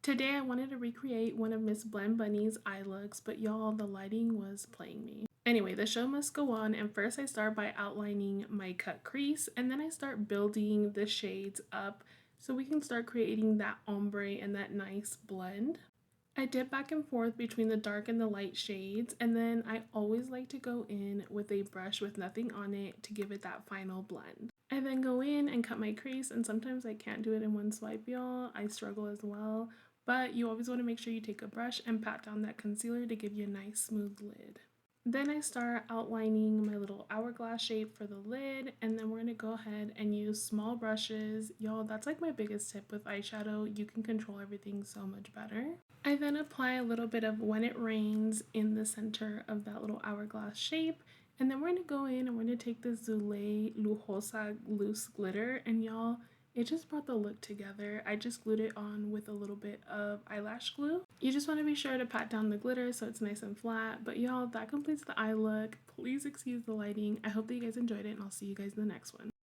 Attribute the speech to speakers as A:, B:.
A: Today I wanted to recreate one of Miss Blend Bunny's eye looks, but y'all, the lighting was playing me. Anyway, the show must go on, and first I start by outlining my cut crease, and then I start building the shades up so we can start creating that ombre and that nice blend. I dip back and forth between the dark and the light shades, and then I always like to go in with a brush with nothing on it to give it that final blend. I then go in and cut my crease, and sometimes I can't do it in one swipe, y'all. I struggle as well, but you always want to make sure you take a brush and pat down that concealer to give you a nice smooth lid. Then I start outlining my little hourglass shape for the lid, and then we're going to go ahead and use small brushes. Y'all, that's like my biggest tip with eyeshadow. You can control everything so much better. I then apply a little bit of When It Rains in the center of that little hourglass shape, and then we're going to go in and we're going to take this Zule Lujosa loose glitter, and y'all, it just brought the look together. I just glued it on with a little bit of eyelash glue. You just want to be sure to pat down the glitter so it's nice and flat. But y'all, that completes the eye look. Please excuse the lighting. I hope that you guys enjoyed it, and I'll see you guys in the next one.